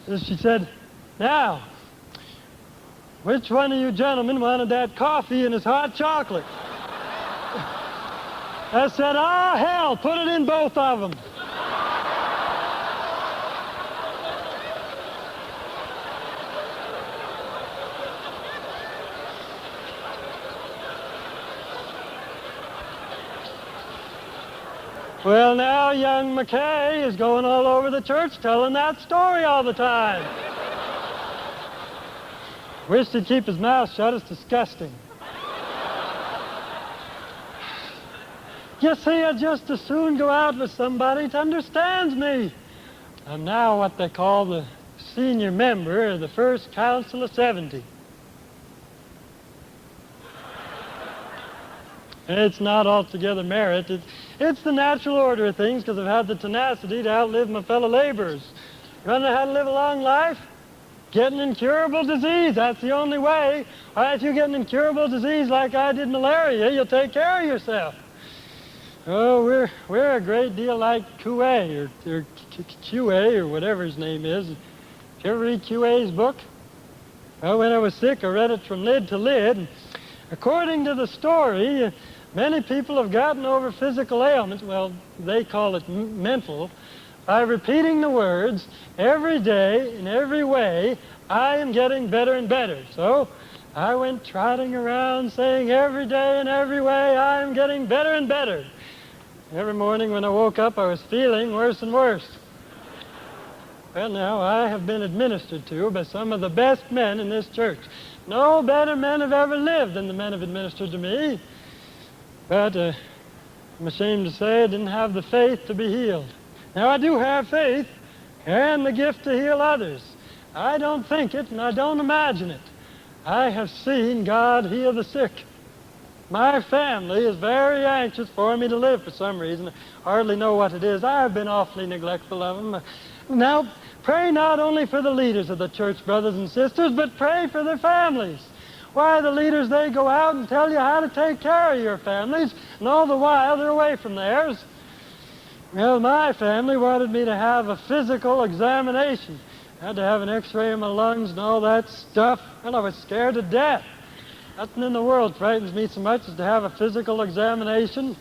And she said, "Now, which one of you gentlemen wanted that coffee and his hot chocolate?" I said, "Oh, hell, put it in both of them." Well, now young McKay is going all over the church telling that story all the time. Wish he'd keep his mouth shut. It's disgusting. You see, I'd just as soon go out with somebody that understands me. I'm now what they call the senior member of the First Council of 70. It's not altogether merit. It's the natural order of things, because I've had the tenacity to outlive my fellow laborers. You want to know how to live a long life? Get an incurable disease. That's the only way. All right, if you get an incurable disease like I did malaria, you'll take care of yourself. Oh, we're a great deal like QA or QA or whatever his name is. Did you ever read QA's book? Well, when I was sick, I read it from lid to lid. According to the story, many people have gotten over physical ailments, well, they call it mental, by repeating the words, every day, in every way, I am getting better and better. So I went trotting around saying every day in every way, I am getting better and better. Every morning when I woke up, I was feeling worse and worse. Well, now, I have been administered to by some of the best men in this church. No better men have ever lived than the men have administered to me. But I'm ashamed to say I didn't have the faith to be healed. Now, I do have faith and the gift to heal others. I don't think it and I don't imagine it. I have seen God heal the sick. My family is very anxious for me to live for some reason. I hardly know what it is. I've been awfully neglectful of them. Now, pray not only for the leaders of the church, brothers and sisters, but pray for their families. Why, the leaders, they go out and tell you how to take care of your families, and all the while they're away from theirs. Well, my family wanted me to have a physical examination. I had to have an x-ray of my lungs and all that stuff, and I was scared to death. Nothing in the world frightens me so much as to have a physical examination.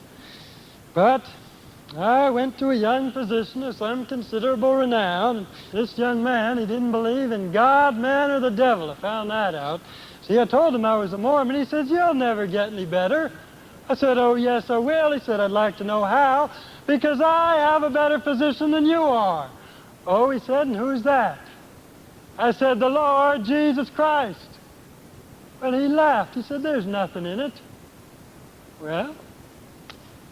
But I went to a young physician of some considerable renown, and this young man, he didn't believe in God, man, or the devil. I found that out. See, I told him I was a Mormon. He says, "You'll never get any better." I said, "Oh, yes, I will." He said, "I'd like to know how, because I have a better physician than you are." "Oh," he said, "and who's that?" I said, "The Lord Jesus Christ." Well, he laughed. He said, "There's nothing in it." Well,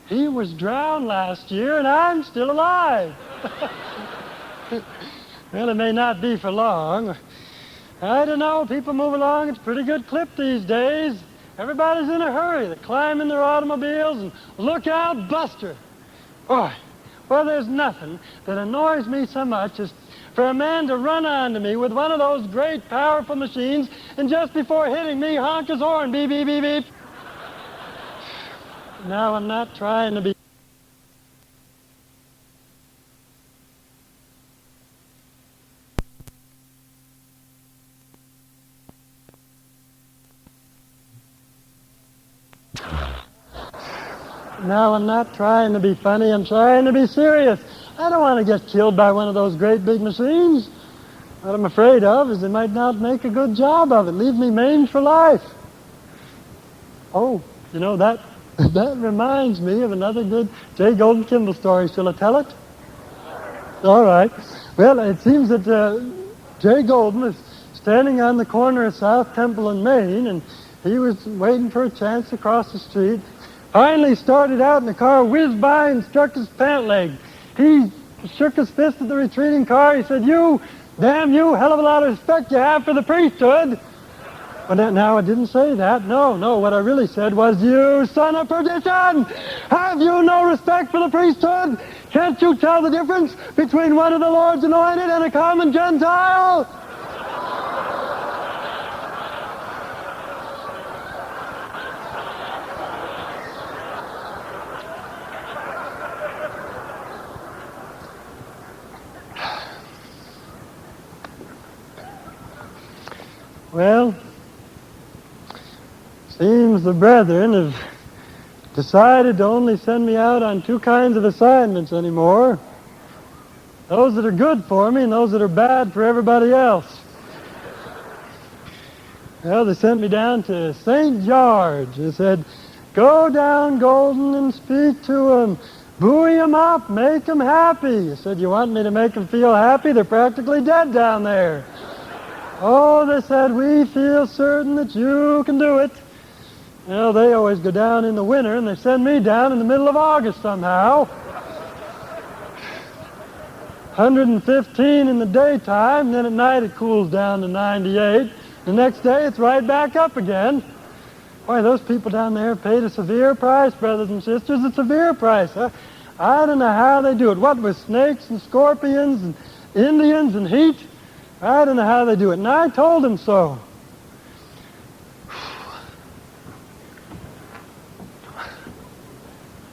he was drowned last year, and I'm still alive. Well, it may not be for long. I don't know. People move along at a pretty good clip these days. Everybody's in a hurry. They climb in their automobiles and look out, Buster. Boy, well, there's nothing that annoys me so much as for a man to run onto me with one of those great, powerful machines and just before hitting me, honk his horn, beep, beep, beep, beep. Now, I'm not trying to be... Now, I'm not trying to be funny. I'm trying to be serious. I don't want to get killed by one of those great big machines. What I'm afraid of is they might not make a good job of it, leave me maimed for life. Oh, you know, that reminds me of another good J. Golden Kimball story. Shall I tell it? All right. Well, it seems that J. Golden is standing on the corner of South Temple and Main, and he was waiting for a chance to cross the street. Finally started out, and the car whizzed by and struck his pant leg. He shook his fist at the retreating car. He said, "You, damn you, hell of a lot of respect you have for the priesthood." But now, I didn't say that. No, what I really said was, "You son of perdition! Have you no respect for the priesthood? Can't you tell the difference between one of the Lord's anointed and a common Gentile?" Well, seems the brethren have decided to only send me out on two kinds of assignments anymore. Those that are good for me and those that are bad for everybody else. Well, they sent me down to St. George. They said, "Go down, Golden, and speak to them. Buoy them up, make them happy." I said, "You want me to make them feel happy? They're practically dead down there." "Oh," they said, "we feel certain that you can do it." Well, they always go down in the winter, and they send me down in the middle of August somehow. 115 in the daytime, then at night it cools down to 98. The next day it's right back up again. Why, those people down there paid a severe price, brothers and sisters, a severe price. I don't know how they do it. What with snakes and scorpions and Indians and heat? I don't know how they do it. And I told him so.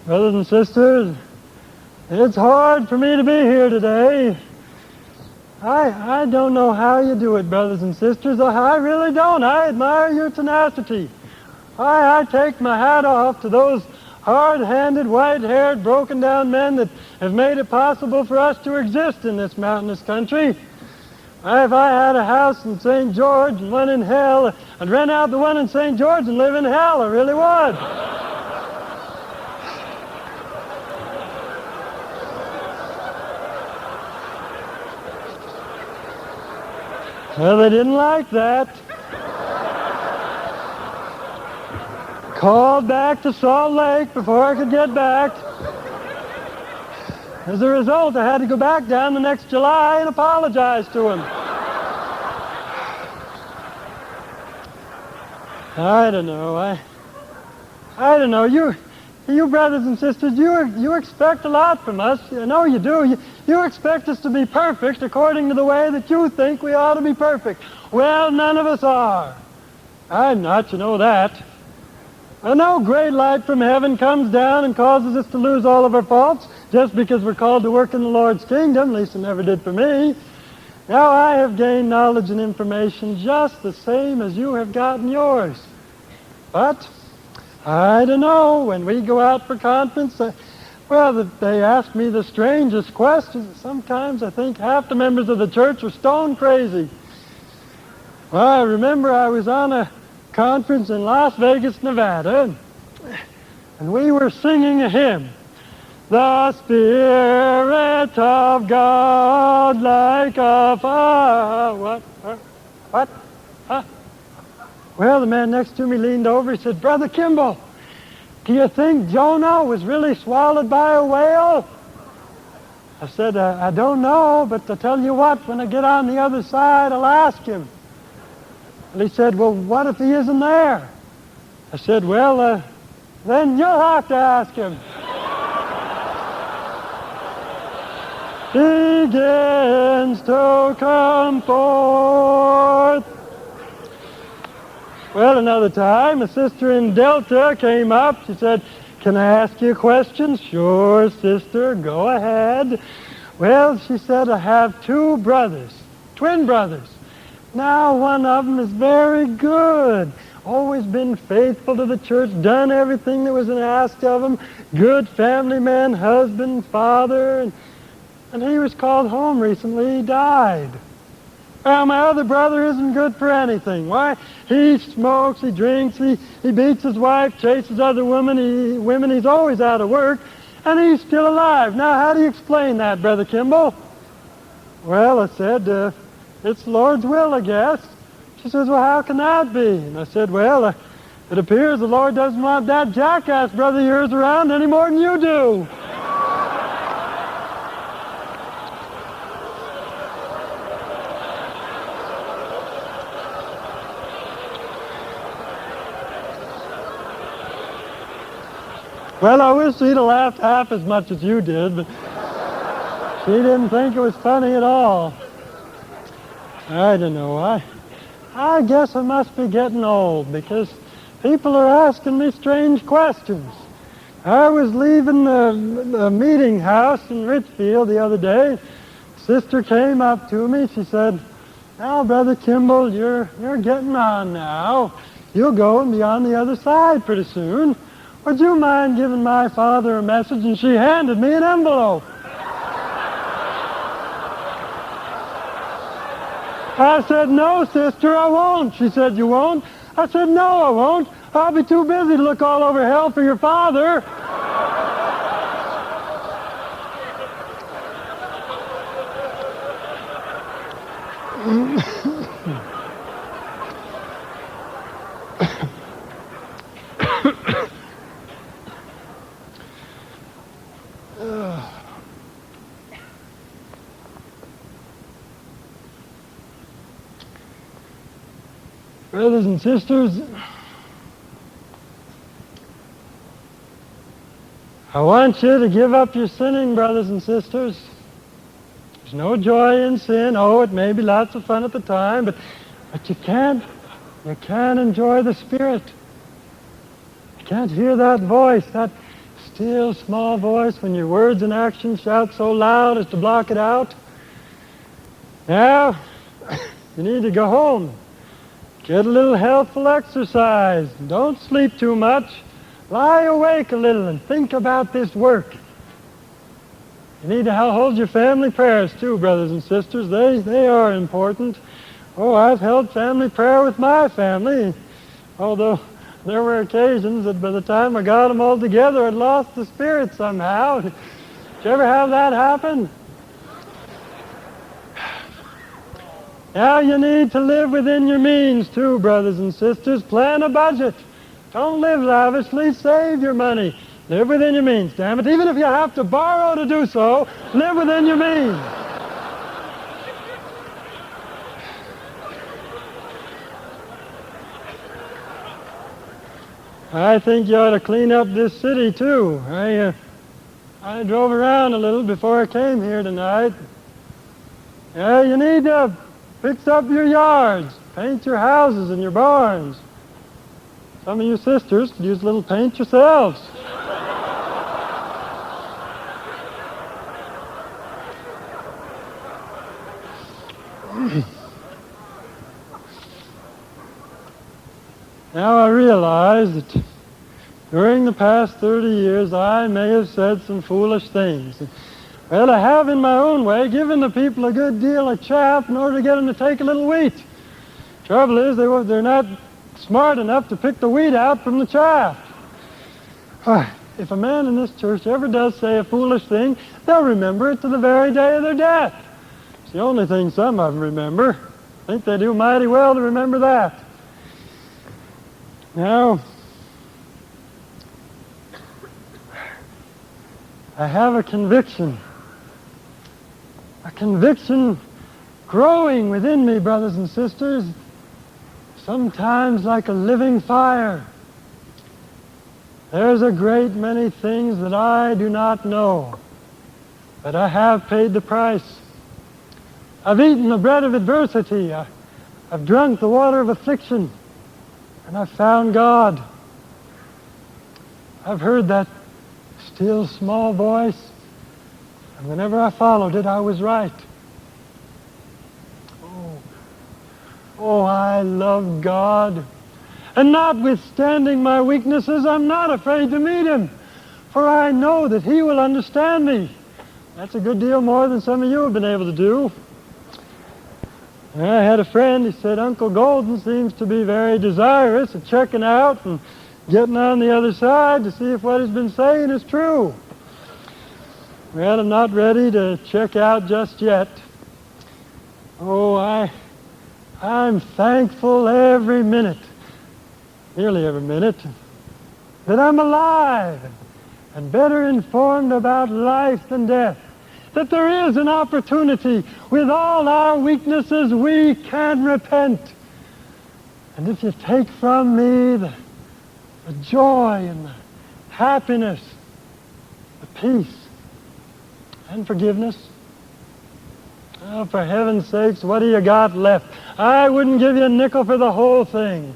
Brothers and sisters, it's hard for me to be here today. I don't know how you do it, brothers and sisters. I really don't. I admire your tenacity. I take my hat off to those hard-handed, white-haired, broken-down men that have made it possible for us to exist in this mountainous country. If I had a house in St. George and one in hell, I'd rent out the one in St. George and live in hell. I really would. Well, they didn't like that. Called back to Salt Lake before I could get back. As a result, I had to go back down the next July and apologize to him. I don't know. I don't know. You brothers and sisters, you expect a lot from us. I know you do. You expect us to be perfect according to the way that you think we ought to be perfect. Well, none of us are. I'm not, you know that. I know great light from heaven comes down and causes us to lose all of our faults just because we're called to work in the Lord's kingdom. At least it never did for me. Now I have gained knowledge and information just the same as you have gotten yours. But I don't know, when we go out for conference, they ask me the strangest questions. Sometimes I think half the members of the church are stone crazy. Well, I remember I was on a conference in Las Vegas, Nevada, and we were singing a hymn. The Spirit of God like a fire. What? Huh? Well, the man next to me leaned over. He said, Brother Kimball, do you think Jonah was really swallowed by a whale? I said, I don't know, but I tell you what, when I get on the other side, I'll ask him. And he said, well, what if he isn't there? I said, well, then you'll have to ask him. Begins to come forth. Well, another time, a sister in Delta came up. She said, can I ask you a question? Sure, sister, go ahead. Well, she said, I have two brothers, twin brothers. Now, one of them is very good, always been faithful to the church, done everything that was asked of him, good family man, husband, father, and he was called home recently. He died. Well, my other brother isn't good for anything. Why? He smokes, he drinks, he beats his wife, chases other women, he's always out of work, and he's still alive. Now, how do you explain that, Brother Kimball? Well, I said, it's the Lord's will, I guess. She says, well, how can that be? And I said, well, it appears the Lord doesn't want that jackass brother of yours around any more than you do. Well, I wish she'd have laughed half as much as you did, but she didn't think it was funny at all. I don't know. I guess I must be getting old because people are asking me strange questions. I was leaving the meeting house in Richfield the other day. Sister came up to me. She said, now, Brother Kimball, you're getting on now. You'll go and be on the other side pretty soon. Would you mind giving my father a message? And she handed me an envelope. I said, no, sister, I won't. She said, you won't? I said, no, I won't. I'll be too busy to look all over hell for your father. Brothers and sisters, I want you to give up your sinning, brothers and sisters. There's no joy in sin. Oh, it may be lots of fun at the time, but you can't enjoy the Spirit. You can't hear that voice, that still small voice when your words and actions shout so loud as to block it out. Now, you need to go home. Get a little healthful exercise. Don't sleep too much. Lie awake a little and think about this work. You need to hold your family prayers too, brothers and sisters. They are important. Oh, I've held family prayer with my family, although there were occasions that by the time I got them all together, I'd lost the spirit somehow. Did you ever have that happen? Now you need to live within your means too, brothers and sisters. Plan a budget. Don't live lavishly. Save your money. Live within your means, damn it. Even if you have to borrow to do so, live within your means. I think you ought to clean up this city too. I drove around a little before I came here tonight. Yeah, you need to fix up your yards, paint your houses and your barns. Some of you sisters could use a little paint yourselves. Now I realize that during the past 30 years I may have said some foolish things. Well, I have in my own way given the people a good deal of chaff in order to get them to take a little wheat. Trouble is they're not smart enough to pick the wheat out from the chaff. If a man in this church ever does say a foolish thing, they'll remember it to the very day of their death. It's the only thing some of them remember. I think they do mighty well to remember that. Now, I have a conviction growing within me, brothers and sisters, sometimes like a living fire. There's a great many things that I do not know, but I have paid the price. I've eaten the bread of adversity. I've drunk the water of affliction, and I've found God. I've heard that still small voice, and whenever I followed it, I was right. Oh, I love God. And notwithstanding my weaknesses, I'm not afraid to meet Him, for I know that He will understand me. That's a good deal more than some of you have been able to do. I had a friend, he said, Uncle Golden seems to be very desirous of checking out and getting on the other side to see if what he's been saying is true. Well, I'm not ready to check out just yet. Oh, I'm thankful every minute, nearly every minute, that I'm alive and better informed about life than death. That there is an opportunity. With all our weaknesses, we can repent. And if you take from me the joy and the happiness, the peace and forgiveness, oh, for heaven's sakes, what do you got left? I wouldn't give you a nickel for the whole thing.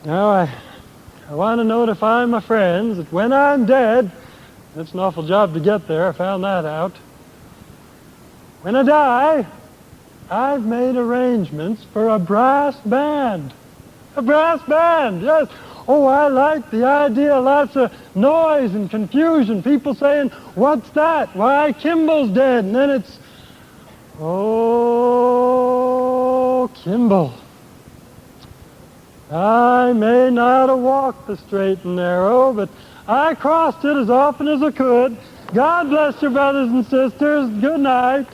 Now, I want to notify my friends that when I'm dead, it's an awful job to get there, I found that out. When I die, I've made arrangements for a brass band. A brass band, yes. Oh, I like the idea. Lots of noise and confusion. People saying, what's that? Why, Kimball's dead. And then it's, oh, Kimball. I may not have walked the straight and narrow, but I crossed it as often as I could. God bless you, brothers and sisters. Good night.